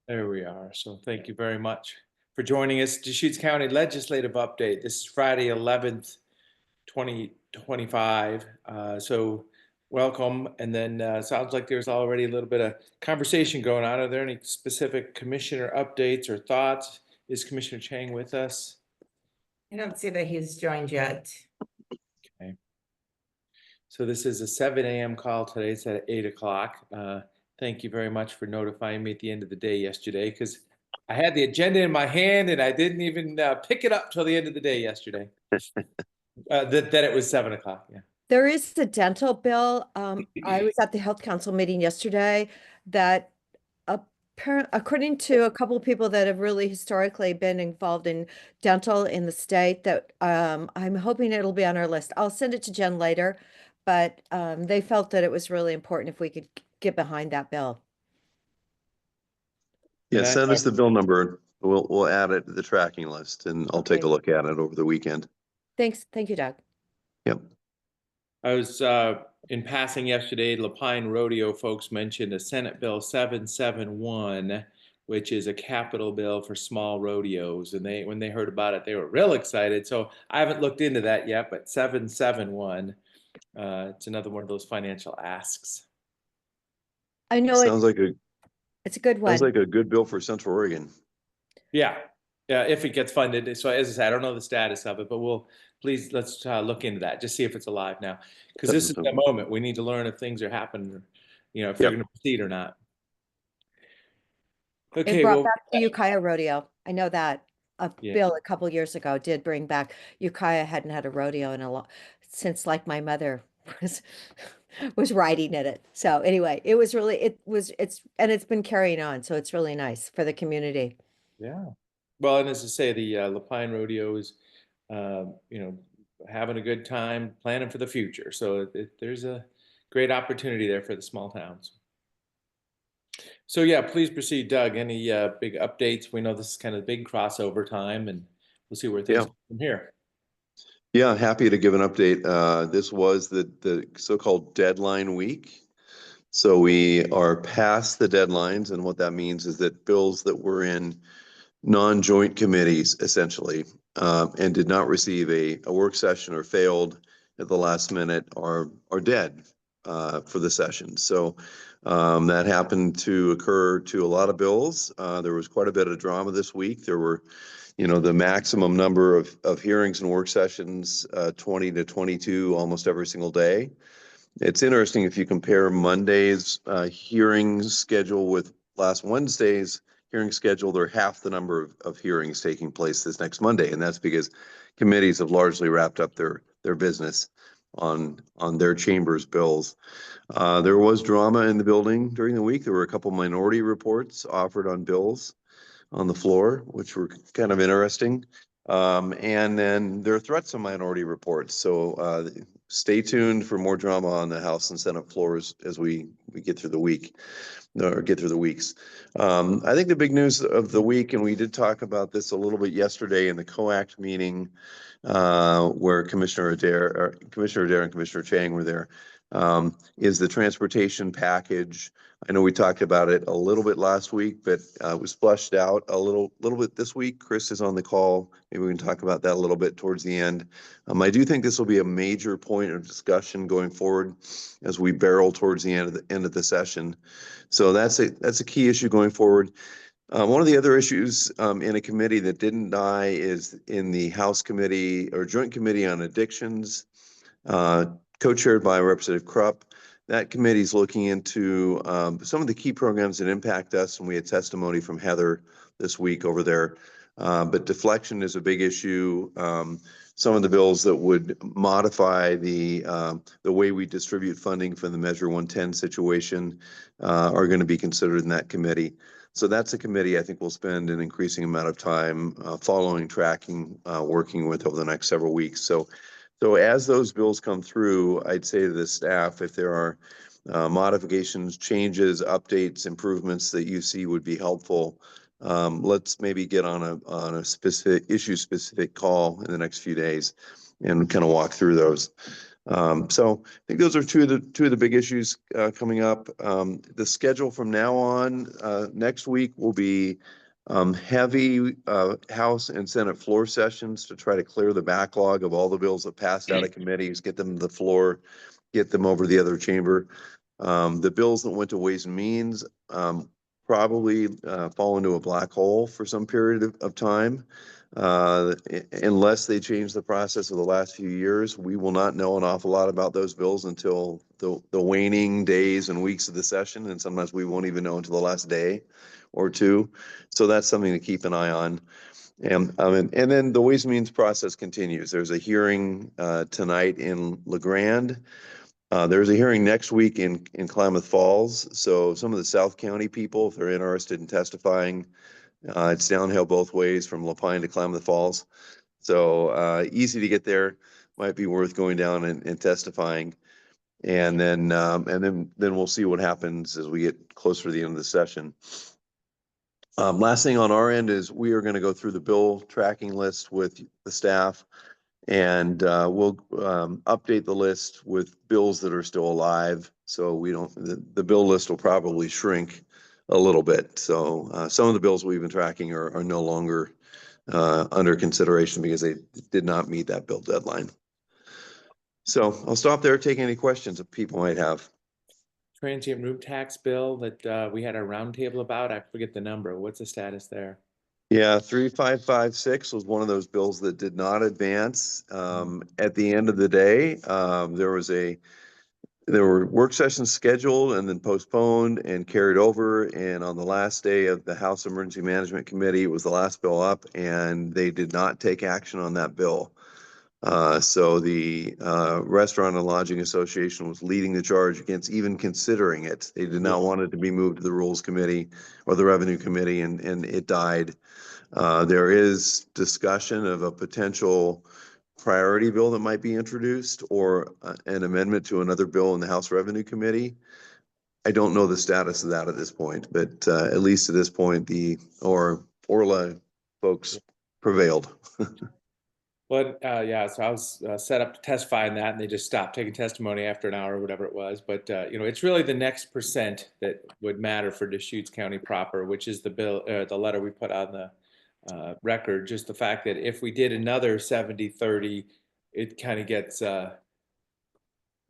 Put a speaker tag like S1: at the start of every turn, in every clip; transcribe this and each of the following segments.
S1: There we are. So thank you very much for joining us. Deschutes County Legislative Update. This is Friday, 11th, 2025. So welcome. And then sounds like there's already a little bit of conversation going on. Are there any specific commissioner updates or thoughts? Is Commissioner Chang with us?
S2: I don't see that he's joined yet.
S1: Okay. So this is a 7 a.m. call today. It's at 8 o'clock. Thank you very much for notifying me at the end of the day yesterday, because I had the agenda in my hand and I didn't even pick it up till the end of the day yesterday. That it was 7 o'clock. Yeah.
S3: There is the dental bill. I was at the Health Council meeting yesterday that according to a couple of people that have really historically been involved in dental in the state, that I'm hoping it'll be on our list. I'll send it to Jen later, but they felt that it was really important if we could get behind that bill.
S4: Yeah, send us the bill number. We'll add it to the tracking list, and I'll take a look at it over the weekend.
S3: Thanks. Thank you, Doug.
S4: Yep.
S1: I was in passing yesterday, Lapine Rodeo folks mentioned a Senate Bill 771, which is a capital bill for small rodeos. And when they heard about it, they were real excited. So I haven't looked into that yet, but 771, it's another one of those financial asks.
S3: I know it's a good one.
S4: Sounds like a good bill for Central Oregon.
S1: Yeah. Yeah, if it gets funded. So as I said, I don't know the status of it, but let's look into that. Just see if it's alive now, because this is the moment we need to learn if things are happening, if they're going to proceed or not. Okay,
S3: it brought back the Ukiah Rodeo. I know that bill a couple years ago did bring back. Ukiah hadn't had a rodeo in since like my mother was riding in it. So anyway, it's been carrying on. So it's really nice for the community.
S1: Yeah. Well, and as I say, the Lapine Rodeo is, having a good time, planning for the future. So there's a great opportunity there for the small towns. So yeah, please proceed, Doug. Any big updates? We know this is kind of big crossover time, and we'll see where things go from here.
S4: Yeah, happy to give an update. This was the so-called deadline week. So we are past the deadlines, and what that means is that bills that were in non-joint committees essentially and did not receive a work session or failed at the last minute are dead for the session. So that happened to occur to a lot of bills. There was quite a bit of drama this week. There were, the maximum number of hearings and work sessions, 20 to 22 almost every single day. It's interesting if you compare Monday's hearings schedule with last Wednesday's hearing schedule, there are half the number of hearings taking place this next Monday, and that's because committees have largely wrapped up their business on their chambers bills. There was drama in the building during the week. There were a couple minority reports offered on bills on the floor, which were kind of interesting. And then there are threats of minority reports. So stay tuned for more drama on the House and Senate floors as we get through the week. Or get through the weeks. I think the big news of the week, and we did talk about this a little bit yesterday in the COACT meeting, where Commissioner Adair and Commissioner Chang were there, is the transportation package. I know we talked about it a little bit last week, but it was fleshed out a little bit this week. Chris is on the call. Maybe we can talk about that a little bit towards the end. I do think this will be a major point of discussion going forward as we barrel towards the end of the session. So that's a key issue going forward. One of the other issues in a committee that didn't die is in the House Committee or Joint Committee on Addictions, co-chaired by Representative Krupp. That committee is looking into some of the key programs that impact us, and we had testimony from Heather this week over there. But deflection is a big issue. Some of the bills that would modify the way we distribute funding for the Measure 110 situation are going to be considered in that committee. So that's a committee I think we'll spend an increasing amount of time following, tracking, working with over the next several weeks. So as those bills come through, I'd say to the staff, if there are modifications, changes, updates, improvements that you see would be helpful, let's maybe get on a specific call in the next few days and kind of walk through those. So I think those are two of the big issues coming up. The schedule from now on, next week will be heavy House and Senate floor sessions to try to clear the backlog of all the bills that passed out of committees, get them to the floor, get them over the other chamber. The bills that went to Ways and Means probably fall into a black hole for some period of time. Unless they change the process of the last few years, we will not know an awful lot about those bills until the waning days and weeks of the session. And sometimes we won't even know until the last day or two. So that's something to keep an eye on. And then the Ways and Means process continues. There's a hearing tonight in LeGrand. There's a hearing next week in Klamath Falls. So some of the South County people, if they're interested in testifying, it's downhill both ways from Lapine to Klamath Falls. So easy to get there. Might be worth going down and testifying. And then we'll see what happens as we get closer to the end of the session. Last thing on our end is we are going to go through the bill tracking list with the staff, and we'll update the list with bills that are still alive. So we don't, the bill list will probably shrink a little bit. So some of the bills we've been tracking are no longer under consideration because they did not meet that bill deadline. So I'll stop there, take any questions that people might have.
S1: Transient room tax bill that we had a roundtable about. I forget the number. What's the status there?
S4: Yeah, 3556 was one of those bills that did not advance. At the end of the day, there were work sessions scheduled and then postponed and carried over. And on the last day of the House Emergency Management Committee, it was the last bill up, and they did not take action on that bill. So the Restaurant and Lodging Association was leading the charge against even considering it. They did not want it to be moved to the Rules Committee or the Revenue Committee, and it died. There is discussion of a potential priority bill that might be introduced or an amendment to another bill in the House Revenue Committee. I don't know the status of that at this point, but at least at this point, the Orla folks prevailed.
S1: But yeah, so I was set up to testify in that, and they just stopped taking testimony after an hour or whatever it was. But you know, it's really the next percent that would matter for Deschutes County proper, which is the bill, the letter we put on the record. Just the fact that if we did another 70-30, it kind of gets, you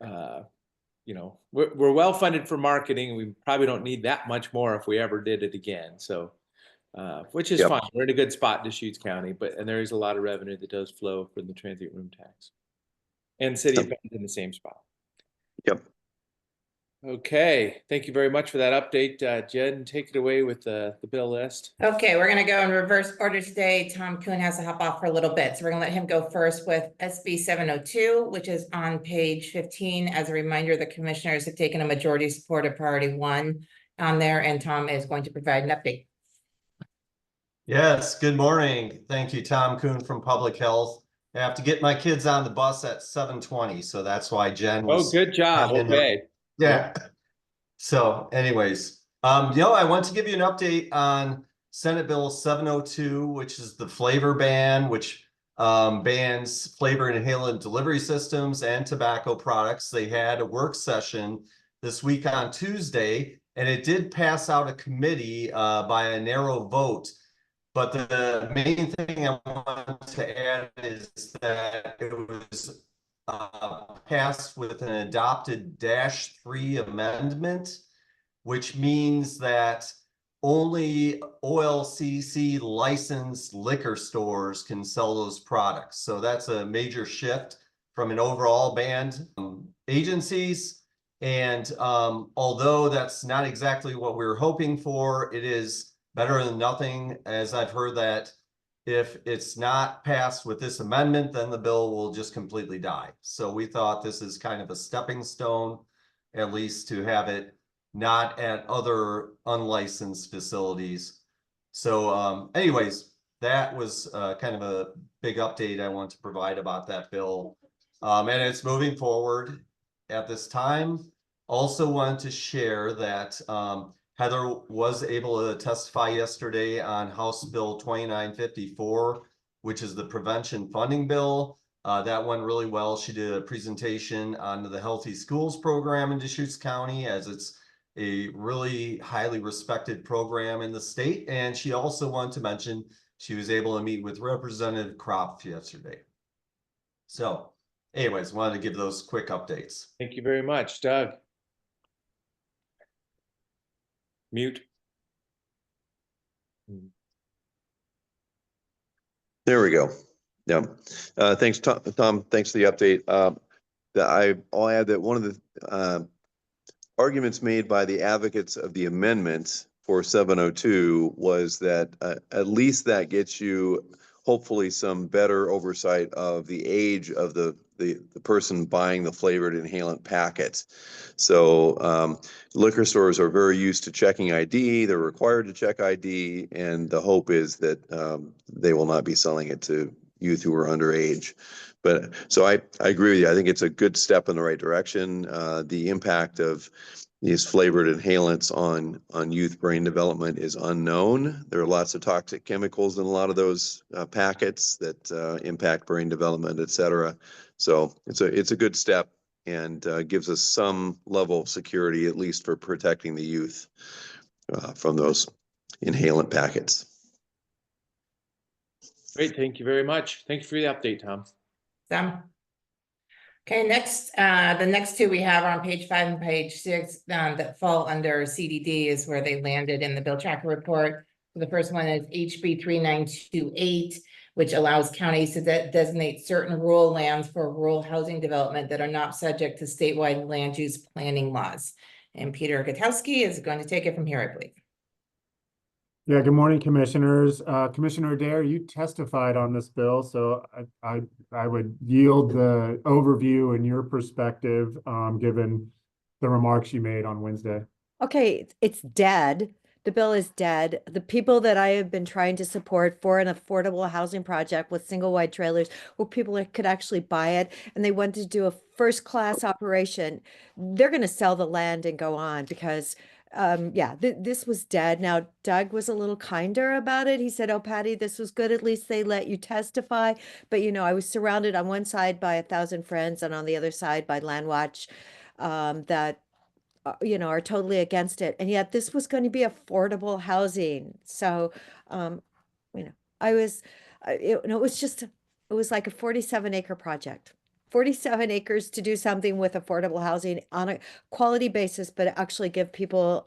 S1: know, we're well funded for marketing. We probably don't need that much more if we ever did it again. So. Which is fine. We're in a good spot in Deschutes County, and there is a lot of revenue that does flow from the transient room tax. And City of Bend's in the same spot.
S4: Yep.
S1: Okay. Thank you very much for that update. Jen, take it away with the bill list.
S2: Okay, we're gonna go in reverse order today. Tom Kuhn has to hop off for a little bit, so we're gonna let him go first with SB 702, which is on page 15. As a reminder, the commissioners have taken a majority support of priority 1 on there, and Tom is going to provide an update.
S5: Yes, good morning. Thank you, Tom Kuhn from Public Health. I have to get my kids on the bus at 7:20, so that's why Jen was.
S1: Oh, good job. Okay.
S5: Yeah. So anyways, you know, I want to give you an update on Senate Bill 702, which is the flavor ban, which bans flavor inhalant delivery systems and tobacco products. They had a work session this week on Tuesday, and it did pass out of committee by a narrow vote. But the main thing I want to add is that it was passed with an adopted -3 amendment, which means that only OLCC licensed liquor stores can sell those products. So that's a major shift from an overall banned agencies. And although that's not exactly what we were hoping for, it is better than nothing, as I've heard that if it's not passed with this amendment, then the bill will just completely die. So we thought this is kind of a stepping stone, at least to have it not at other unlicensed facilities. So anyways, that was kind of a big update I want to provide about that bill. And it's moving forward at this time. Also wanted to share that Heather was able to testify yesterday on House Bill 2954, which is the prevention funding bill. That went really well. She did a presentation on the Healthy Schools program in Deschutes County, as it's a really highly respected program in the state. And she also wanted to mention she was able to meet with Representative Kropf yesterday. So anyways, wanted to give those quick updates.
S1: Thank you very much, Doug. Mute.
S4: There we go. Yeah. Thanks, Tom. Thanks for the update. I'll add that one of the arguments made by the advocates of the amendment for 702 was that at least that gets you hopefully some better oversight of the age of the person buying the flavored inhalant packet. So liquor stores are very used to checking ID. They're required to check ID, and the hope is that they will not be selling it to youth who are underage. But so I agree with you. I think it's a good step in the right direction. The impact of these flavored inhalants on youth brain development is unknown. There are lots of toxic chemicals in a lot of those packets that impact brain development, et cetera. So it's a good step, and gives us some level of security, at least for protecting the youth from those inhalant packets.
S1: Great, thank you very much. Thank you for the update, Tom.
S2: Sam? Okay, next, the next two we have on page 5 and page 6 that fall under CDD is where they landed in the bill tracker report. The first one is HB 3928, which allows counties to designate certain rural lands for rural housing development that are not subject to statewide land use planning laws. And Peter Gutowski is going to take it from here, I believe.
S6: Yeah, good morning, commissioners. Commissioner Dare, you testified on this bill, so I would yield the overview and your perspective, given the remarks you made on Wednesday.
S3: Okay, it's dead. The bill is dead. The people that I have been trying to support for an affordable housing project with single wide trailers where people could actually buy it and they want to do a first class operation, they're going to sell the land and go on because yeah, this was dead. Now, Doug was a little kinder about it. He said, oh, Patty, this was good. At least they let you testify. But, you know, I was surrounded on one side by 1,000 friends and on the other side by Landwatch that, you know, are totally against it. And yet this was going to be affordable housing. So, you know, it was just, it was like a 47-acre project. 47 acres to do something with affordable housing on a quality basis, but actually give people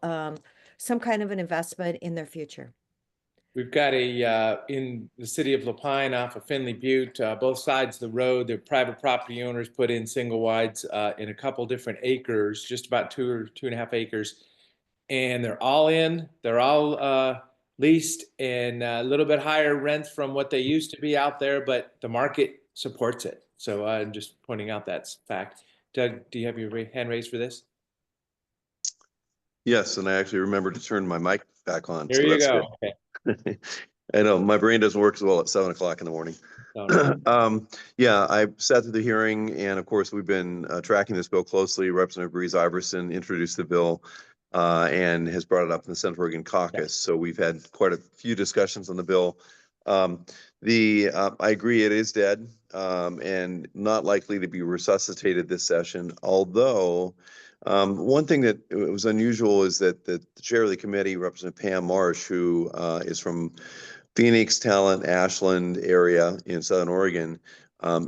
S3: some kind of an investment in their future.
S1: We've got in the city of Lapine off of Finley Butte, both sides of the road, the private property owners put in single wides in a couple different acres, just about 2 or 2.5 acres. And they're all in, they're all leased, and a little bit higher rents from what they used to be out there, but the market supports it. So I'm just pointing out that fact. Doug, do you have your hand raised for this?
S4: Yes, and I actually remembered to turn my mic back on.
S1: There you go.
S4: Okay. I know my brain doesn't work as well at 7 o'clock in the morning.
S1: Oh, no.
S4: Yeah, I sat through the hearing, and of course, we've been tracking this bill closely. Representative Breeze Iverson introduced the bill and has brought it up in the Central Oregon Caucus. So we've had quite a few discussions on the bill. I agree it is dead and not likely to be resuscitated this session. Although one thing that was unusual is that the chair of the committee, Representative Pam Marsh, who is from Phoenix, Talent, Ashland area in Southern Oregon,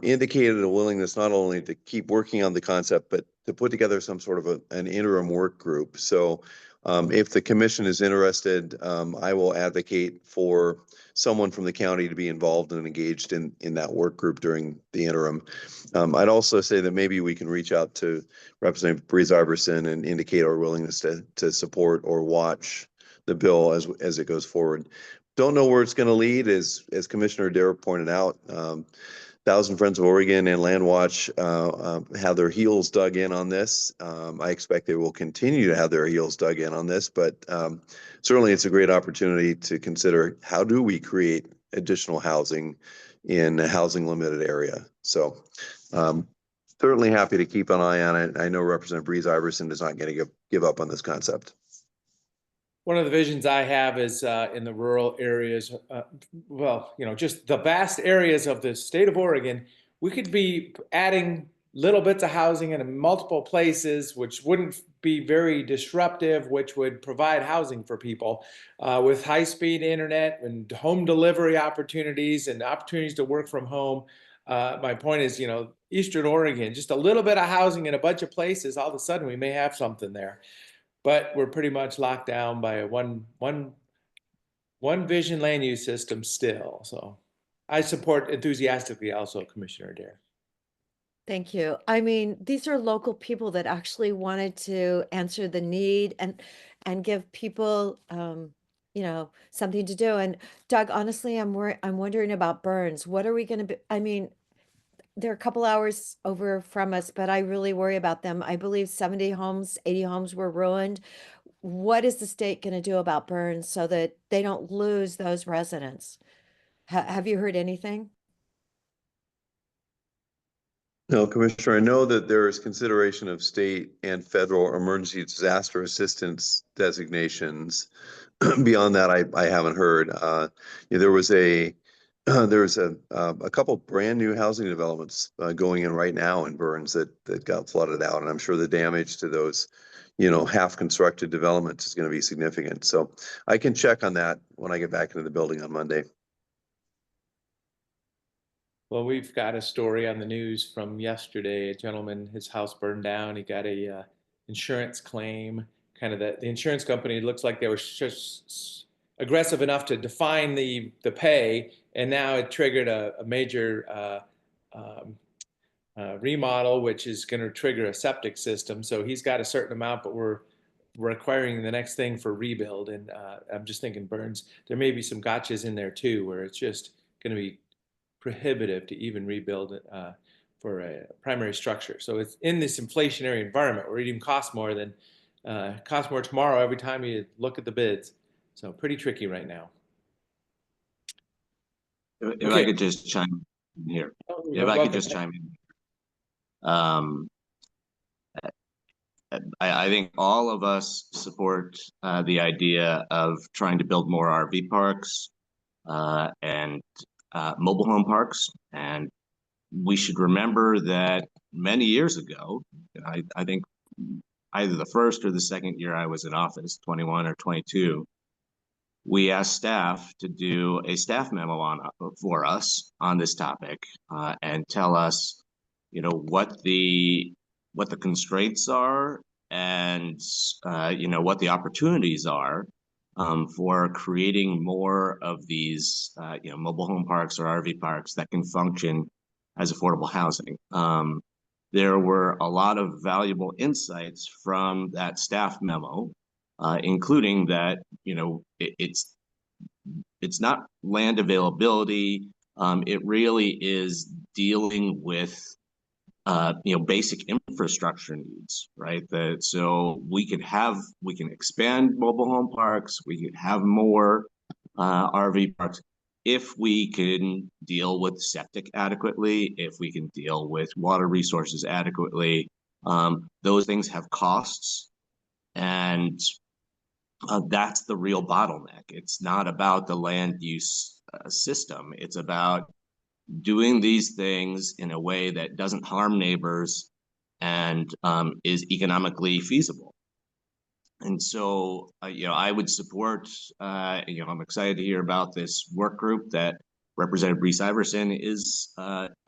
S4: indicated a willingness not only to keep working on the concept, but to put together some sort of an interim work group. So if the commission is interested, I will advocate for someone from the county to be involved and engaged in that work group during the interim. I'd also say that maybe we can reach out to Representative Breeze Iverson and indicate our willingness to support or watch the bill as it goes forward. Don't know where it's going to lead, as Commissioner Dare pointed out. 1,000 Friends of Oregon and Landwatch have their heels dug in on this. I expect they will continue to have their heels dug in on this, but certainly it's a great opportunity to consider how do we create additional housing in a housing limited area. So certainly happy to keep an eye on it. I know Representative Breeze Iverson is not going to give up on this concept.
S1: One of the visions I have is in the rural areas, well, you know, just the vast areas of the state of Oregon we could be adding little bits of housing in multiple places, which wouldn't be very disruptive, which would provide housing for people with high-speed internet and home delivery opportunities and opportunities to work from home. My point is, Eastern Oregon, just a little bit of housing in a bunch of places, all of a sudden we may have something there. But we're pretty much locked down by a one vision land use system still. So I support enthusiastically also Commissioner Adair.
S3: Thank you. I mean, these are local people that actually wanted to answer the need and give people, something to do. And Doug, honestly, I'm wondering about Burns. What are we going to be? I mean, they're a couple hours over from us, but I really worry about them. I believe 70 homes, 80 homes were ruined. What is the state going to do about Burns so that they don't lose those residents? Have you heard anything?
S4: No, Commissioner, I know that there is consideration of state and federal emergency disaster assistance designations. Beyond that, I haven't heard. There was a couple brand new housing developments going in right now in Burns that got flooded out, and I'm sure the damage to those, half constructed developments is going to be significant. So I can check on that when I get back into the building on Monday.
S1: Well, we've got a story on the news from yesterday. A gentleman, his house burned down. He got a insurance claim. Kind of the insurance company looks like they were just aggressive enough to define the pay, and now it triggered a major remodel, which is going to trigger a septic system. So he's got a certain amount, but we're requiring the next thing for rebuild. And I'm just thinking Burns, there may be some gotchas in there too, where it's just going to be prohibitive to even rebuild it for a primary structure. So it's in this inflationary environment where it even costs more tomorrow every time you look at the bids. So pretty tricky right now.
S7: If I could just chime in here. If I could just chime in. I think all of us support the idea of trying to build more RV parks and mobile home parks. And we should remember that many years ago, I think either the first or the second year I was in office, 21 or 22, we asked staff to do a staff memo for us on this topic and tell us, what the constraints are and what the opportunities are for creating more of these mobile home parks or RV parks that can function as affordable housing. There were a lot of valuable insights from that staff memo, including that it's not land availability. It really is dealing with basic infrastructure needs, right? So we can expand mobile home parks, we could have more RV parks if we can deal with septic adequately, if we can deal with water resources adequately. Those things have costs, and that's the real bottleneck. It's not about the land use system. It's about doing these things in a way that doesn't harm neighbors and is economically feasible. And so, I would support, I'm excited to hear about this work group that Representative Reese Iverson is,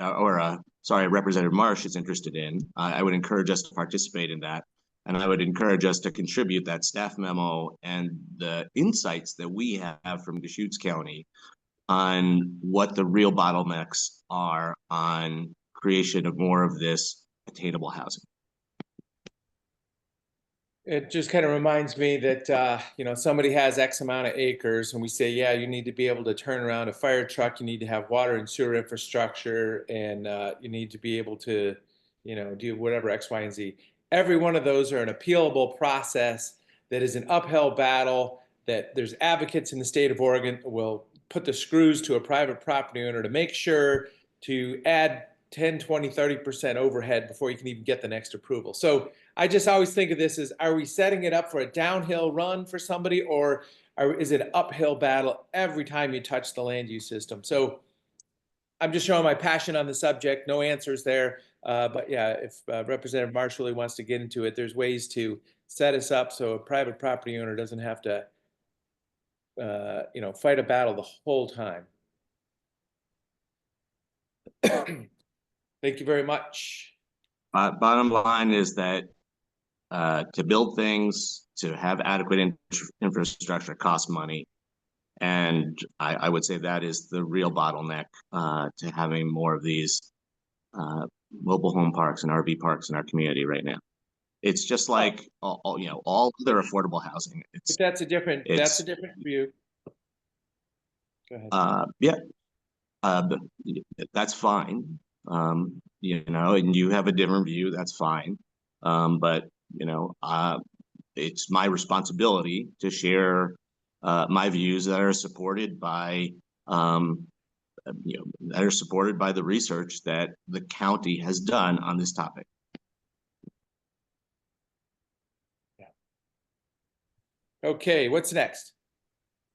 S7: Representative Marsh is interested in. I would encourage us to participate in that. And I would encourage us to contribute that staff memo and the insights that we have from Deschutes County on what the real bottlenecks are on creation of more of this attainable housing.
S1: It just kind of reminds me that, somebody has X amount of acres and we say, yeah, you need to be able to turn around a fire truck, you need to have water and sewer infrastructure, and you need to be able to, do whatever X, Y, and Z. Every one of those are an appealable process that is an uphill battle, that there's advocates in the state of Oregon will put the screws to a private property owner to make sure to add 10, 20, 30% overhead before you can even get the next approval. So I just always think of this as, are we setting it up for a downhill run for somebody, or is it an uphill battle every time you touch the land use system? So I'm just showing my passion on the subject. No answers there. But yeah, if Representative Marshall really wants to get into it, there's ways to set us up so a private property owner doesn't have to, fight a battle the whole time. Thank you very much.
S7: Bottom line is that to build things, to have adequate infrastructure costs money. And I would say that is the real bottleneck to having more of these mobile home parks and RV parks in our community right now. It's just like all other affordable housing.
S1: If that's a different view. Go ahead.
S7: But that's fine. And you have a different view, that's fine. But it's my responsibility to share my views that are supported by the research that the county has done on this topic.
S1: Okay, what's next?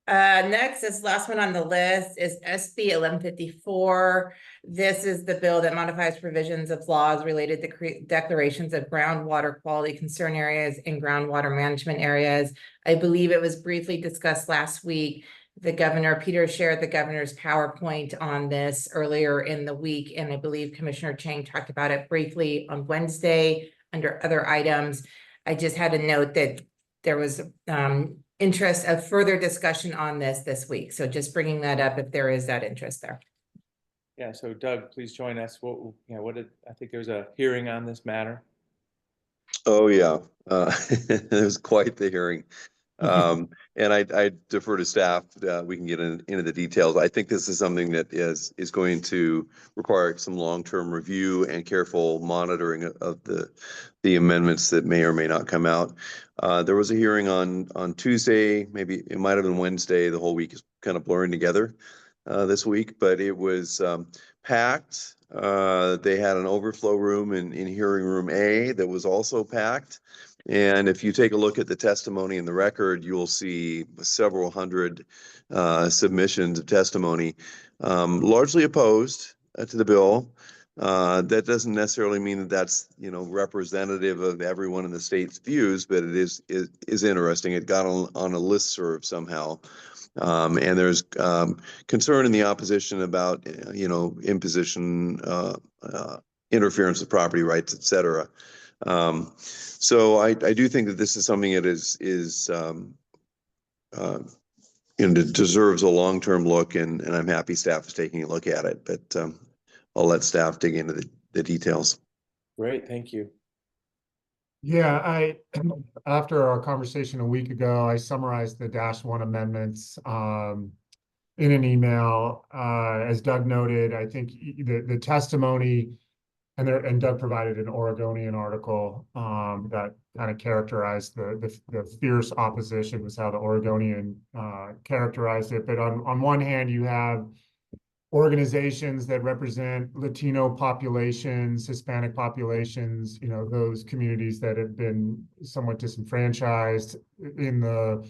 S2: Next is last one on the list is SB 1154. This is the bill that modifies provisions of laws related to declarations of groundwater quality concern areas and groundwater management areas. I believe it was briefly discussed last week. The governor, Peter, shared the governor's PowerPoint on this earlier in the week, and I believe Commissioner Chang talked about it briefly on Wednesday under other items. I just had a note that there was interest of further discussion on this week. So just bringing that up if there is that interest there.
S1: Yeah, so Doug, please join us. I think there was a hearing on this matter.
S4: Oh, yeah. It was quite the hearing. And I defer to staff. We can get into the details. I think this is something that is going to require some long-term review and careful monitoring of the amendments that may or may not come out. There was a hearing on Tuesday, maybe it might have been Wednesday. The whole week is kind of blurring together this week, but it was packed. They had an overflow room in hearing room A that was also packed. And if you take a look at the testimony in the record, you'll see several hundred submissions of testimony, largely opposed to the bill. That doesn't necessarily mean that that's representative of everyone in the state's views, but it is interesting. It got on a listserv somehow. And there's concern in the opposition about imposition, interference with property rights, et cetera. So I do think that this is something that deserves a long-term look, and I'm happy staff is taking a look at it, but I'll let staff dig into the details.
S1: Great, thank you.
S6: Yeah, after our conversation a week ago, I summarized the -1 amendments in an email. As Doug noted, I think the testimony and Doug provided an Oregonian article that kind of characterized the fierce opposition, was how the Oregonian characterized it. But on one hand, you have organizations that represent Latino populations, Hispanic populations, those communities that have been somewhat disenfranchised in the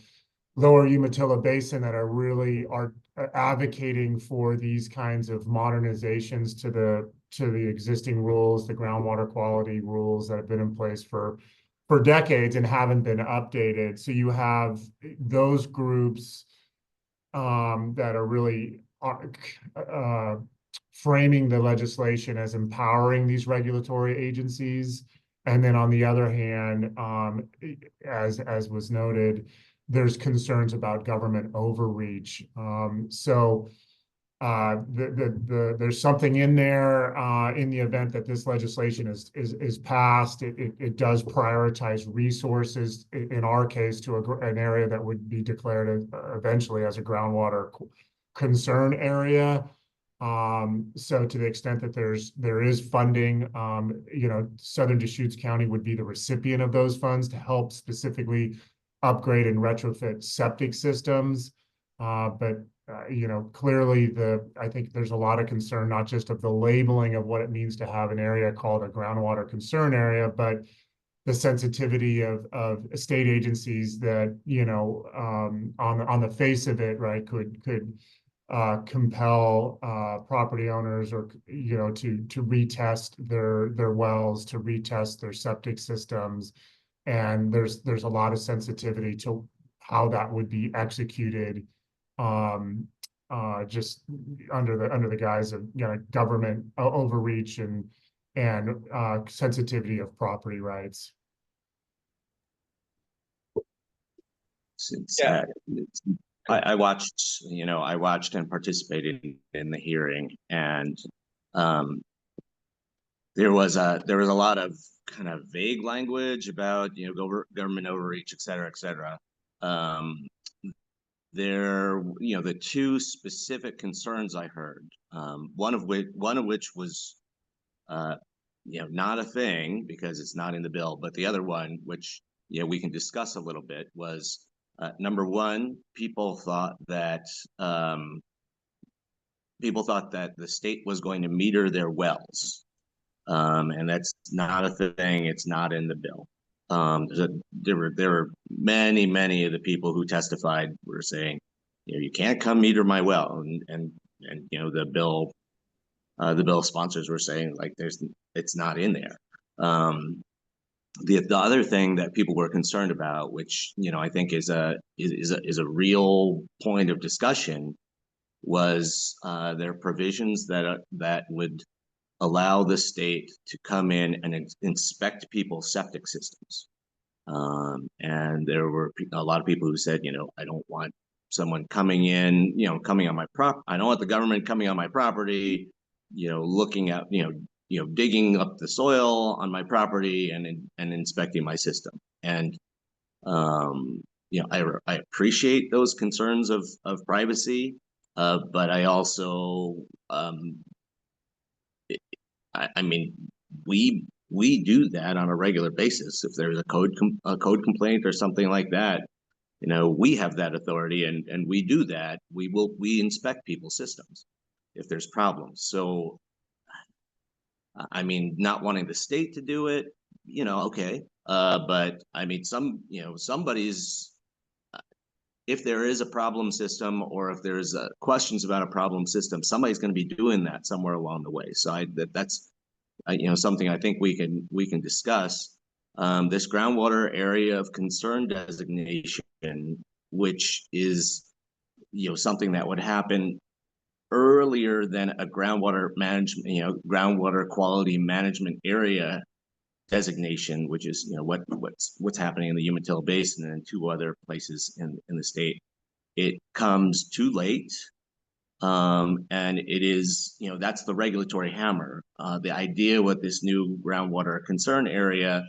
S6: lower Umatilla Basin that are advocating for these kinds of modernizations to the existing rules, the groundwater quality rules that have been in place for decades and haven't been updated. So you have those groups that are really framing the legislation as empowering these regulatory agencies. And then on the other hand, as was noted, there's concerns about government overreach. So there's something in there in the event that this legislation is passed. It does prioritize resources, in our case, to an area that would be declared eventually as a groundwater concern area. So to the extent that there is funding, Southern Deschutes County would be the recipient of those funds to help specifically upgrade and retrofit septic systems. But clearly I think there's a lot of concern, not just of the labeling of what it means to have an area called a groundwater concern area, but the sensitivity of state agencies that, on the face of it, right, could compel property owners or, you know, to retest their wells, to retest their septic systems. And there's a lot of sensitivity to how that would be executed, just under the guise of, you know, government overreach and sensitivity of property rights.
S7: Since
S1: Yeah.
S7: I watched, you know, I watched and participated in the hearing, and there was a lot of kind of vague language about, you know, government overreach, et cetera, et cetera. There, you know, the two specific concerns I heard, one of which was, you know, not a thing because it's not in the bill, but the other one, which, you know, we can discuss a little bit, was number one, people thought that the state was going to meter their wells, and that's not a thing. It's not in the bill. There were many of the people who testified were saying, you know, you can't come meter my well, and you know, the bill sponsors were saying, like, it's not in there. The other thing that people were concerned about, which, you know, I think is a real point of discussion, was there are provisions that would allow the state to come in and inspect people's septic systems. And there were a lot of people who said, you know, I don't want someone coming in, you know, coming on my I don't want the government coming on my property, you know, looking at, you know, digging up the soil on my property and inspecting my system. And you know, I appreciate those concerns of privacy, but I also I mean, we do that on a regular basis. If there's a code complaint or something like that, you know, we have that authority, and we do that. We inspect people's systems if there's problems. So, I mean, not wanting the state to do it, you know, okay. But I mean, you know, somebody's, if there is a problem system, or if there's questions about a problem system, somebody's going to be doing that somewhere along the way. So that's you know, something I think we can discuss. This groundwater area of concern designation, which is, you know, something that would happen earlier than a groundwater management, you know, groundwater quality management area designation, which is, you know, what's happening in the Umatilla Basin and two other places in the state. It comes too late, and it is, you know, that's the regulatory hammer. The idea with this new groundwater concern area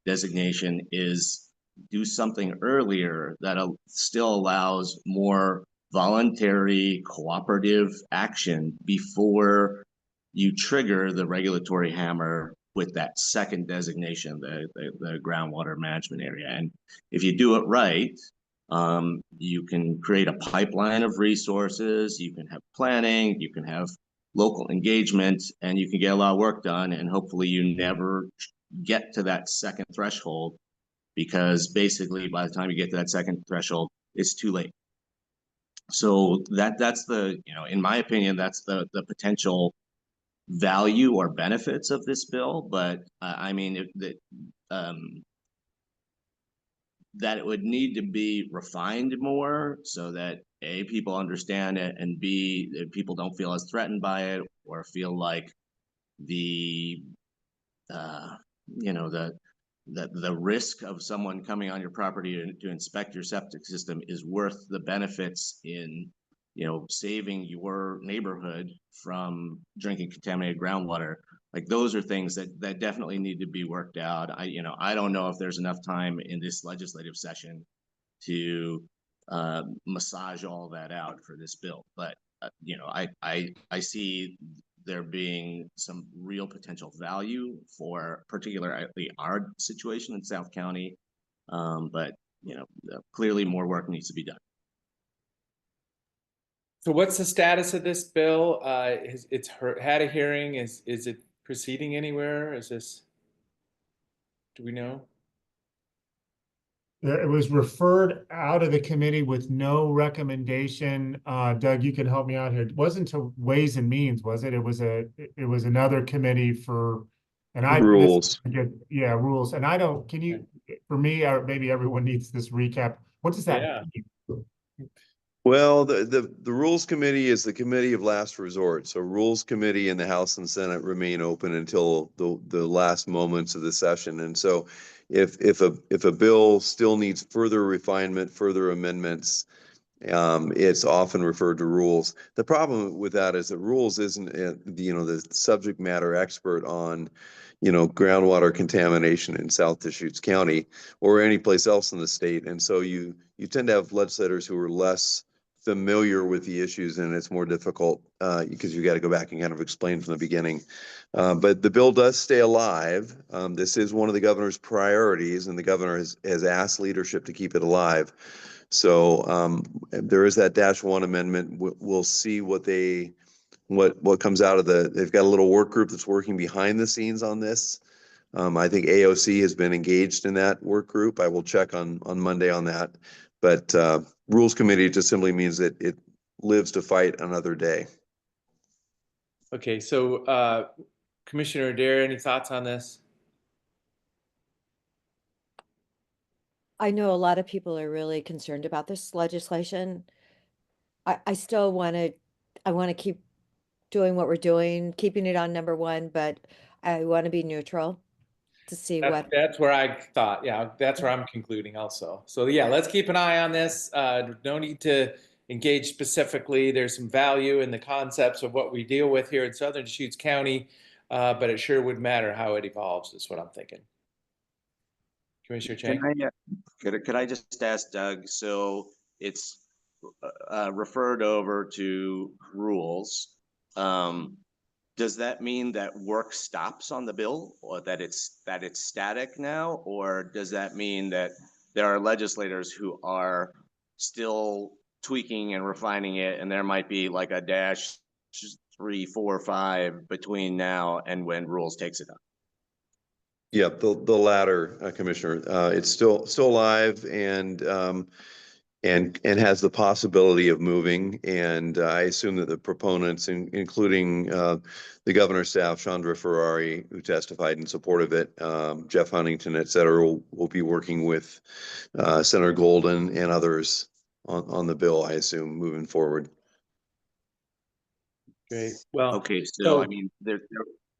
S7: designation is do something earlier that still allows more voluntary cooperative action before you trigger the regulatory hammer with that second designation, the groundwater management area. And if you do it right, you can create a pipeline of resources, you can have planning, you can have local engagement, and you can get a lot of work done. And hopefully you never get to that second threshold, because basically by the time you get to that second threshold, it's too late. So that's the, you know, in my opinion, that's the potential value or benefits of this bill. But I mean, that it would need to be refined more so that A, people understand it, and B, that people don't feel as threatened by it, or feel like the you know, the risk of someone coming on your property to inspect your septic system is worth the benefits in, you know, saving your neighborhood from drinking contaminated groundwater. Like, those are things that definitely need to be worked out. I don't know if there's enough time in this legislative session to massage all that out for this bill. But you know, I see there being some real potential value for particularly our situation in South County. But you know, clearly more work needs to be done.
S1: So what's the status of this bill? It's had a hearing. Is it proceeding anywhere? Do we know?
S6: It was referred out of the committee with no recommendation. Doug, you can help me out here. It wasn't to Ways and Means, was it? It was another committee for, and
S4: Rules.
S6: yeah, rules. And I don't, can you, for me, or maybe everyone needs this recap. What does that
S1: Yeah.
S6: mean?
S4: Well, the Rules Committee is the committee of last resort. So Rules Committee in the House and Senate remain open until the last moments of the session. And so if a bill still needs further refinement, further amendments, it's often referred to rules. The problem with that is that rules isn't, the subject matter expert on, groundwater contamination in South Deschutes County or any place else in the state. And so you tend to have legislators who are less familiar with the issues, and it's more difficult because you got to go back and kind of explain from the beginning. But the bill does stay alive. This is one of the governor's priorities, and the governor has asked leadership to keep it alive. So there is that -1 amendment. We'll see what comes out of they've got a little work group that's working behind the scenes on this. I think AOC has been engaged in that work group. I will check on Monday on that. But Rules Committee just simply means that it lives to fight another day.
S1: Okay, so Commissioner Adair, any thoughts on this?
S3: I know a lot of people are really concerned about this legislation. I still I want to keep doing what we're doing, keeping it on #1, but I want to be neutral to see what.
S1: That's where I thought, yeah, that's where I'm concluding also. So yeah, let's keep an eye on this. No need to engage specifically. There's some value in the concepts of what we deal with here in Southern Deschutes County, but it sure would matter how it evolves, is what I'm thinking. Commissioner Chang?
S7: Could I just ask Doug, so it's referred over to rules. Does that mean that work stops on the bill, or that it's static now? Or does that mean that there are legislators who are still tweaking and refining it, and there might be like a -3, 4, 5 between now and when rules takes it up?
S4: Yeah, the latter, Commissioner. It's still alive and has the possibility of moving. And I assume that the proponents, including the governor's staff, Chandra Ferrari, who testified in support of it, Jeff Huntington, et cetera, will be working with Senator Golden and others on the bill, I assume, moving forward.
S1: Great. Well,
S7: okay, so I mean,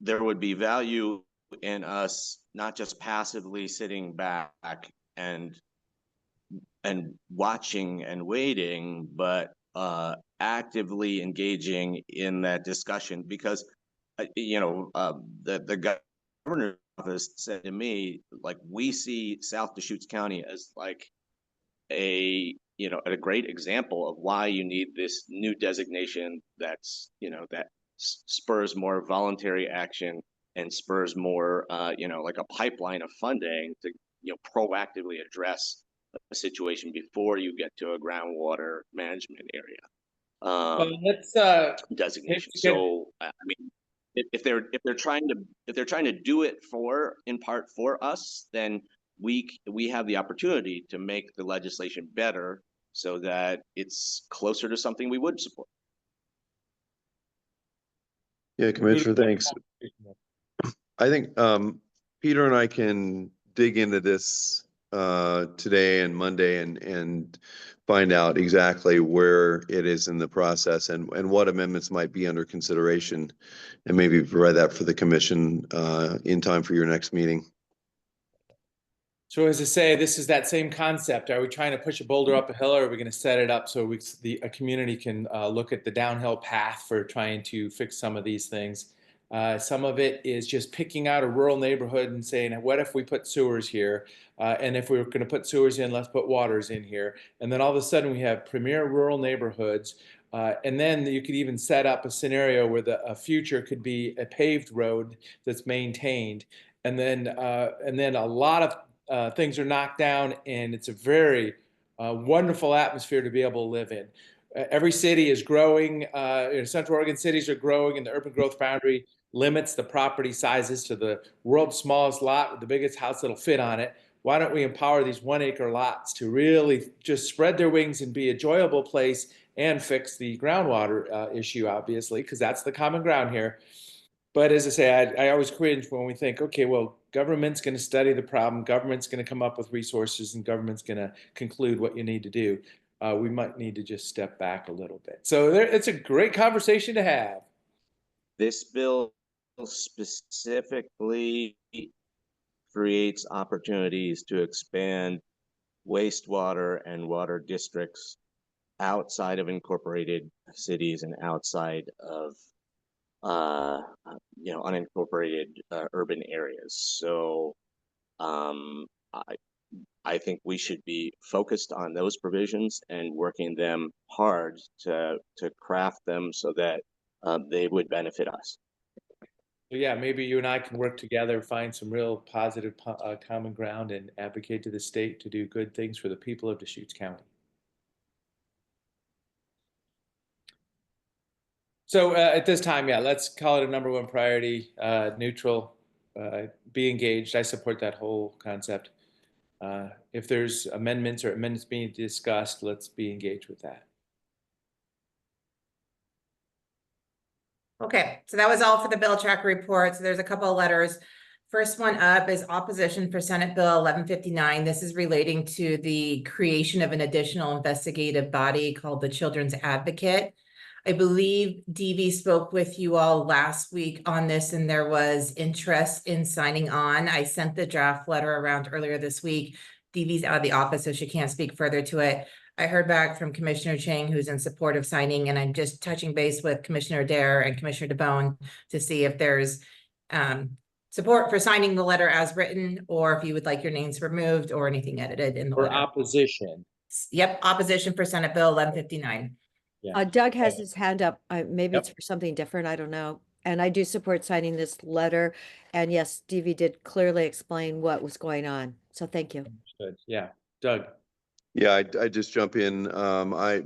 S7: there would be value in us not just passively sitting back and watching and waiting, but actively engaging in that discussion, because the governor's office said to me, like, we see South Deschutes County as like a great example of why you need this new designation that spurs more voluntary action and spurs more like a pipeline of funding to proactively address a situation before you get to a groundwater management area
S1: well, let's
S7: designation. So I mean, if they're trying to do it in part for us, then we have the opportunity to make the legislation better so that it's closer to something we would support.
S4: Yeah, Commissioner, thanks. I think Peter and I can dig into this today and Monday and find out exactly where it is in the process and what amendments might be under consideration, and maybe provide that for the commission in time for your next meeting.
S1: So as I say, this is that same concept. Are we trying to push a boulder up a hill, or are we going to set it up so a community can look at the downhill path for trying to fix some of these things? Some of it is just picking out a rural neighborhood and saying, what if we put sewers here? And if we were going to put sewers in, let's put waters in here. And then all of a sudden we have premier rural neighborhoods. And then you could even set up a scenario where a future could be a paved road that's maintained. And then a lot of things are knocked down, and it's a very wonderful atmosphere to be able to live in. Every city is growing. Central Oregon cities are growing, and the urban growth boundary limits the property sizes to the world's smallest lot with the biggest house that'll fit on it. why don't we empower these 1 acre lots to really just spread their wings and be a enjoyable place and fix the groundwater issue, obviously, because that's the common ground here. But as I say, I always cringe when we think, okay, well, government's going to study the problem, government's going to come up with resources, and government's going to conclude what you need to do. We might need to just step back a little bit. So it's a great conversation to have.
S7: This bill specifically creates opportunities to expand wastewater and water districts outside of incorporated cities and outside of unincorporated urban areas. So I think we should be focused on those provisions and working them hard to craft them so that they would benefit us.
S1: So yeah, maybe you and I can work together, find some real positive common ground, and advocate to the state to do good things for the people of Deschutes County. So at this time, yeah, let's call it a #1 priority, neutral, be engaged. I support that whole concept. If there's amendments being discussed, let's be engaged with that.
S2: Okay, so that was all for the bill tracker report. So there's a couple of letters. First one up is opposition for Senate Bill 1159. This is relating to the creation of an additional investigative body called the Children's Advocate. I believe DV spoke with you all last week on this, and there was interest in signing on. I sent the draft letter around earlier this week. DV's out of the office, so she can't speak further to it. I heard back from Commissioner Chang, who's in support of signing, and I'm just touching base with Commissioner Dare and Commissioner DeBonne to see if there's support for signing the letter as written, or if you would like your names removed or anything edited in the
S1: Or
S2: letter.
S1: opposition.
S2: Yep, opposition for Senate Bill 1159.
S1: Yeah.
S3: Doug has his hand up. Maybe
S1: Yep.
S3: it's for something different. I don't know. And I do support signing this letter. And yes, DV did clearly explain what was going on. So thank you.
S1: Good. Yeah, Doug.
S4: Yeah, I just jump in. I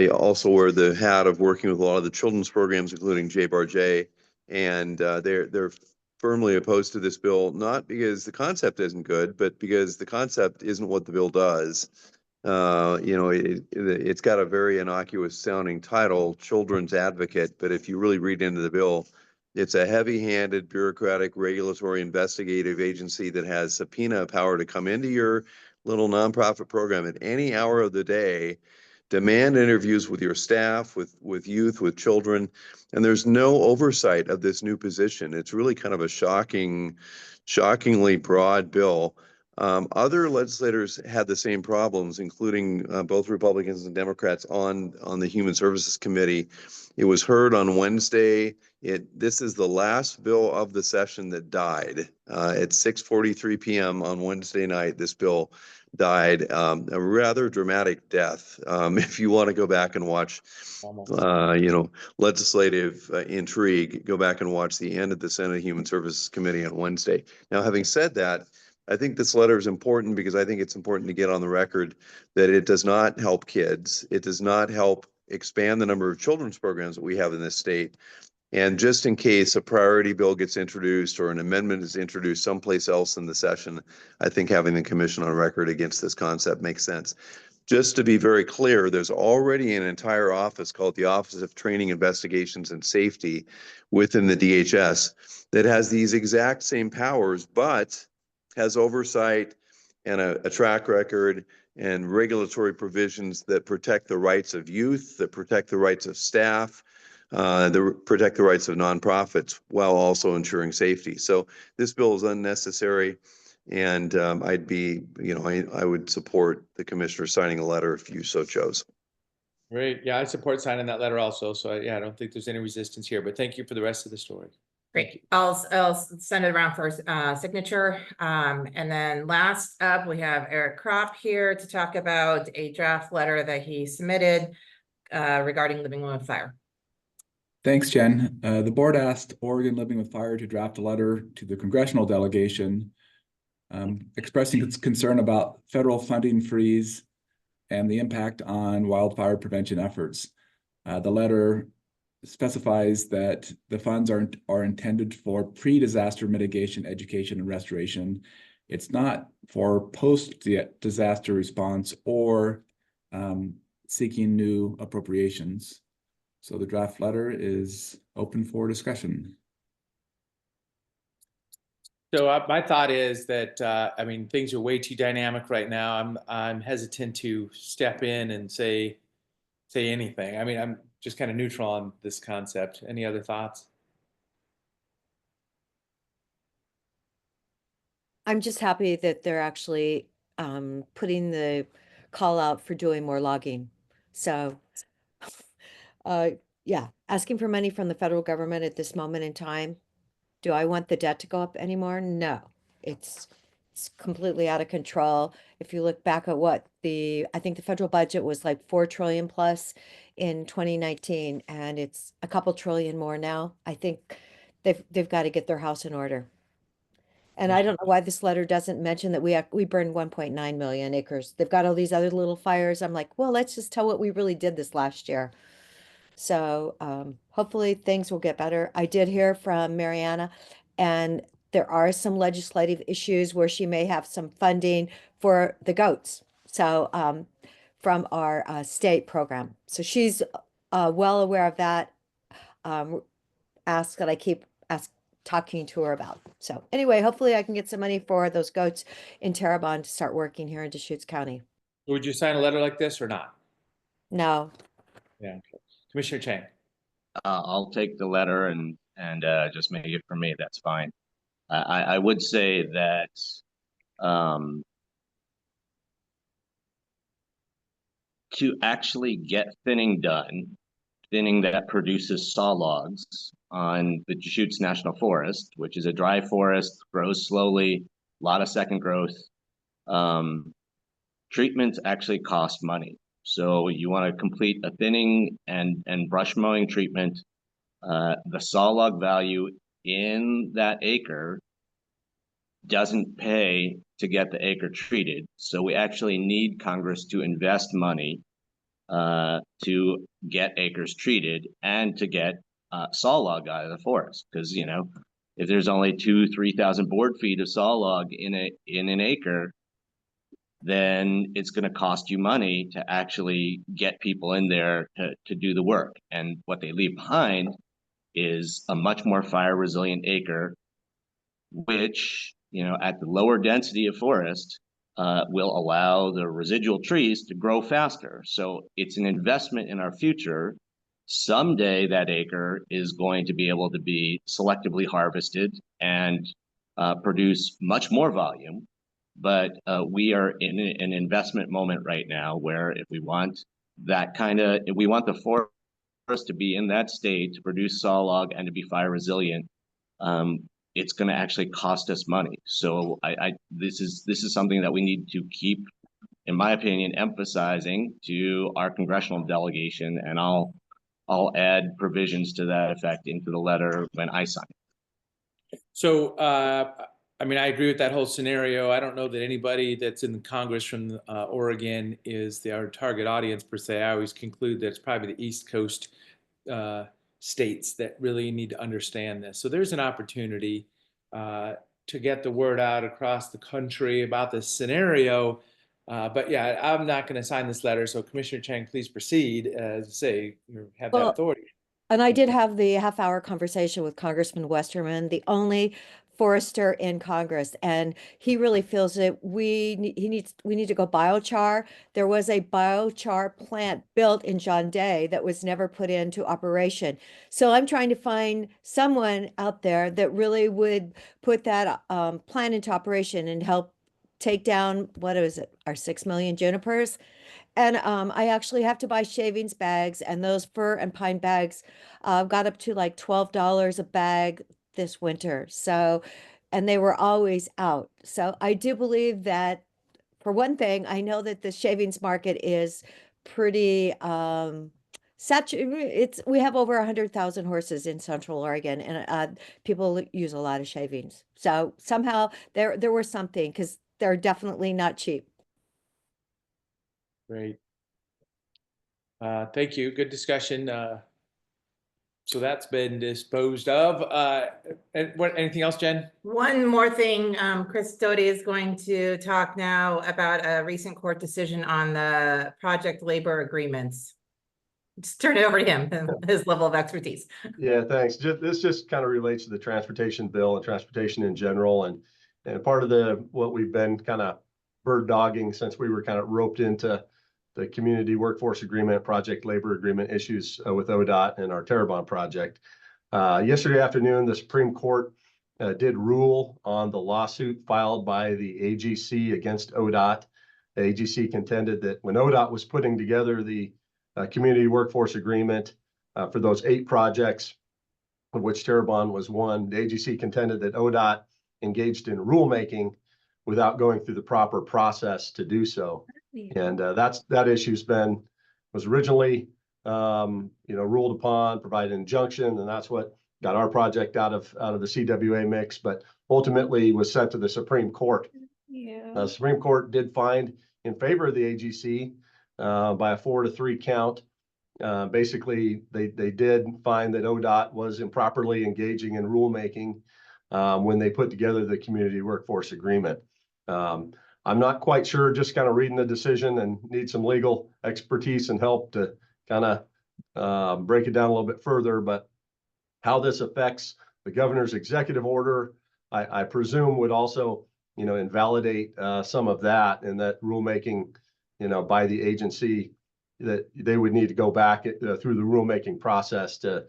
S4: also wear the hat of working with a lot of the children's programs, including JBAR-J, and they're firmly opposed to this bill, not because the concept isn't good, but because the concept isn't what the bill does. It's got a very innocuous sounding title, Children's Advocate, but if you really read into the bill, it's a heavy-handed bureaucratic regulatory investigative agency that has subpoena power to come into your little nonprofit program at any hour of the day, demand interviews with your staff, with youth, with children, and there's no oversight of this new position. It's really kind of a shockingly broad bill. Other legislators had the same problems, including both Republicans and Democrats on the Human Services Committee. It was heard on Wednesday. This is the last bill of the session that died. At 6:43 p.m. on Wednesday night, this bill died. A rather dramatic death. If you want to go back and watch, legislative intrigue, go back and watch the end of the Senate Human Services Committee on Wednesday. Now, having said that, I think this letter is important because I think it's important to get on the record that it does not help kids. It does not help expand the number of children's programs that we have in this state. And just in case a priority bill gets introduced or an amendment is introduced someplace else in the session, I think having the commission on record against this concept makes sense. Just to be very clear, there's already an entire office called the Office of Training, Investigations, and Safety within the DHS that has these exact same powers, but has oversight and a track record and regulatory provisions that protect the rights of youth, that protect the rights of staff, that protect the rights of nonprofits while also ensuring safety. So this bill is unnecessary, and I would support the commissioner signing a letter if you so chose.
S1: Great. Yeah, I support signing that letter also. So I don't think there's any resistance here, but thank you for the rest of the story.
S2: Great. I'll send it around for signature. And then last up, we have Eric Kropp here to talk about a draft letter that he submitted regarding Living with Fire.
S8: Thanks, Jen. The board asked Oregon Living with Fire to draft a letter to the congressional delegation expressing its concern about federal funding freeze and the impact on wildfire prevention efforts. The letter specifies that the funds are intended for pre-disaster mitigation, education, and restoration It's not for post-disaster response or seeking new appropriations. So the draft letter is open for discussion.
S1: So my thought is that, I mean, things are way too dynamic right now. I'm hesitant to step in and say anything. I mean, I'm just kind of neutral on this concept. Any other thoughts?
S3: I'm just happy that they're actually putting the call out for doing more logging. So, yeah, asking for money from the federal government at this moment in time. Do I want the debt to go up anymore? No, it's completely out of control. If you look back at what I think the federal budget was like 4 trillion plus in 2019, and it's a couple trillion more now. I think they've got to get their house in order. And I don't know why this letter doesn't mention that we burned 1.9 million acres. They've got all these other little fires. I'm like, well, let's just tell what we really did this last year. So hopefully things will get better. I did hear from Mariana, and there are some legislative issues where she may have some funding for the goats. So from our state program. So she's well aware of that. Ask that I keep talking to her about. So anyway, hopefully I can get some money for those goats in Terrebonne to start working here in Deschutes County.
S1: Would you sign a letter like this or not?
S3: No.
S1: Yeah. Okay. Commissioner Chang.
S7: I'll take the letter and just make it for me. That's fine. I would say that to actually get thinning done, thinning that produces saw logs on the Deschutes National Forest, which is a dry forest, grows slowly, a lot of second growth. Treatments actually cost money. So you want to complete a thinning and brush mowing treatment. The saw log value in that acre doesn't pay to get the acre treated. So we actually need Congress to invest money to get acres treated and to get saw log out of the forest. Because, you know, if there's only 2,000-3,000 board feet of saw log in an acre, then it's going to cost you money to actually get people in there to do the work. And what they leave behind is a much more fire resilient acre, which, you know, at the lower density of forest, will allow the residual trees to grow faster. So it's an investment in our future. Someday that acre is going to be able to be selectively harvested and produce much more volume. But we are in an investment moment right now where if we want that kind of, if we want the forest to be in that state to produce saw log and to be fire resilient, it's going to actually cost us money. So this is something that we need to keep, in my opinion, emphasizing to our congressional delegation, and I'll add provisions to that effect into the letter when I sign it.
S1: So, I mean, I agree with that whole scenario. I don't know that anybody that's in Congress from Oregon is our target audience per se. I always conclude that it's probably the East Coast states that really need to understand this. So there's an opportunity to get the word out across the country about this scenario. But yeah, I'm not going to sign this letter. So Commissioner Chang, please proceed. As I say, you have that authority.
S3: And I did have the half-hour conversation with Congressman Westerman, the only forester in Congress, and he really feels that we need to go biochar. There was a biochar plant built in John Day that was never put into operation. So I'm trying to find someone out there that really would put that plant into operation and help take down, what is it, our 6 million junipers. And I actually have to buy shavings bags, and those fir and pine bags got up to like $12 a bag this winter. So, and they were always out. So I do believe that, for one thing, I know that the shavings market is pretty saturated. We have over 100,000 horses in Central Oregon, and people use a lot of shavings. So somehow there was something, because they're definitely not cheap.
S1: Great. Thank you. Good discussion. So that's been disposed of. And what, anything else, Jen?
S2: One more thing, Chris Doty is going to talk now about a recent court decision on the project labor agreements. Just turn it over to him, his level of expertise.
S9: Yeah, thanks. This just kind of relates to the transportation bill and transportation in general. And part of what we've been kind of bird dogging since we were kind of roped into the community workforce agreement, project labor agreement issues with ODOT and our Terrebonne project. Yesterday afternoon, the Supreme Court did rule on the lawsuit filed by the AGC against ODOT. The AGC contended that when ODOT was putting together the community workforce agreement for those 8 projects, of which Terrebonne was one, the AGC contended that ODOT engaged in rulemaking without going through the proper process to do so. And that issue's was originally ruled upon, provided an injunction, and that's what got our project out of the CWA mix, but ultimately was sent to the Supreme Court. The Supreme Court did find in favor of the AGC by a 4-3 count. Basically, they did find that ODOT was improperly engaging in rulemaking when they put together the community workforce agreement. I'm not quite sure, just kind of reading the decision, and need some legal expertise and help to kind of break it down a little bit further. But how this affects the governor's executive order, I presume would also, invalidate some of that, and that rulemaking, by the agency, that they would need to go back through the rulemaking process to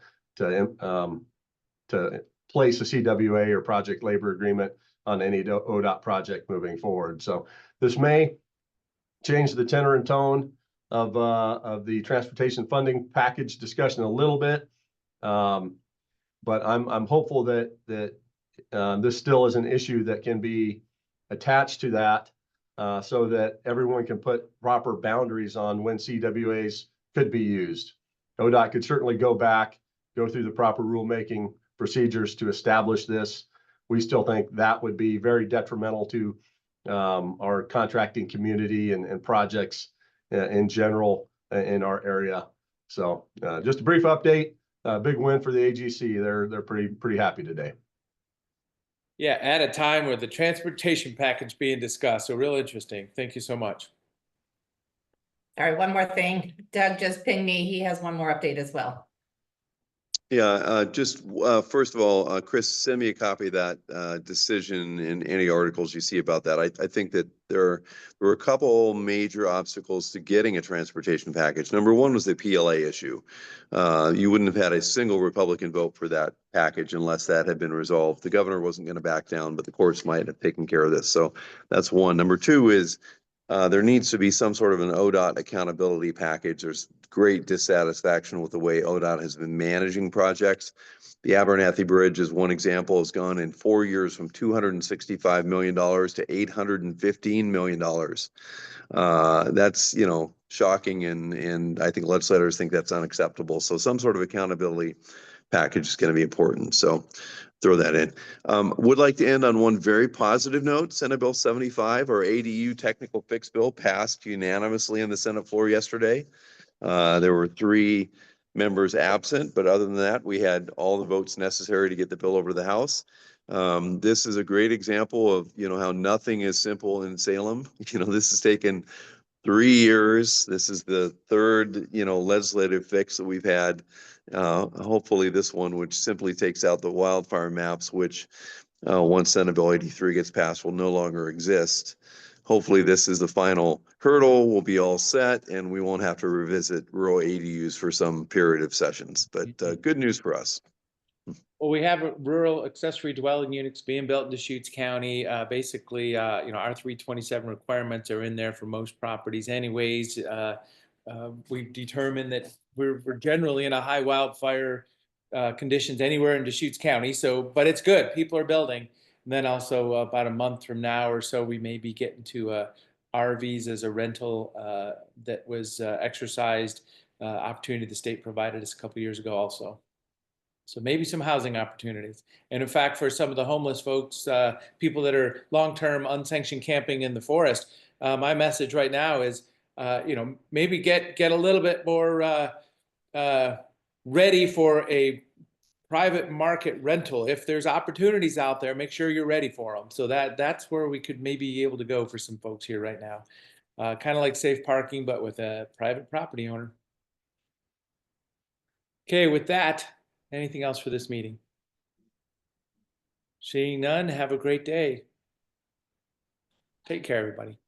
S9: place a CWA or project labor agreement on any ODOT project moving forward. So this may change the tenor and tone of the transportation funding package discussion a little bit. But I'm hopeful that this still is an issue that can be attached to that, so that everyone can put proper boundaries on when CWAs could be used. ODOT could certainly go back, go through the proper rulemaking procedures to establish this. We still think that would be very detrimental to our contracting community and projects in general in our area. So just a brief update, big win for the AGC. They're pretty happy today.
S1: Yeah, at a time where the transportation package being discussed. So real interesting. Thank you so much.
S2: All right, one more thing. Doug just pinged me. He has one more update as well.
S4: Yeah, first of all, Chris, send me a copy of that decision and any articles you see about that. I think that there were a couple major obstacles to getting a transportation package. Number one was the PLA issue. You wouldn't have had a single Republican vote for that package unless that had been resolved. The governor wasn't going to back down, but the courts might have taken care of this. So that's one. Number two is there needs to be some sort of an ODOT accountability package. There's great dissatisfaction with the way ODOT has been managing projects. The Abernathy Bridge is one example. Has gone in 4 years from $265 million to $815 million. That's, shocking, and I think legislators think that's unacceptable. So some sort of accountability package is going to be important. So throw that in. Would like to end on one very positive note. Senate Bill 75, our ADU technical fix bill, passed unanimously on the Senate floor yesterday. There were 3 members absent, but other than that, we had all the votes necessary to get the bill over to the House. This is a great example of, how nothing is simple in Salem. This has taken 3 years. This is the 3rd, legislative fix that we've had. Hopefully this one, which simply takes out the wildfire maps, which once Senate Bill 83 gets passed will no longer exist. Hopefully this is the final hurdle. We'll be all set and we won't have to revisit rural ADUs for some period of sessions, but good news for us.
S1: Well, we have rural accessory dwelling units being built in Deschutes County. Basically, our 327 requirements are in there for most properties anyways. We've determined that we're generally in a high wildfire conditions anywhere in Deschutes County. But it's good. People are building. And then also about a month from now or so, we may be getting to RVs as a rental that was exercised opportunity the state provided us a couple years ago also. So maybe some housing opportunities. And in fact, for some of the homeless folks, people that are long-term unsanctioned camping in the forest, my message right now is, maybe get a little bit more ready for a private market rental. If there's opportunities out there, make sure you're ready for them. So that's where we could maybe be able to go for some folks here right now. Kind of like safe parking, but with a private property owner. Okay, with that, anything else for this meeting? Seeing none, have a great day. Take care, everybody.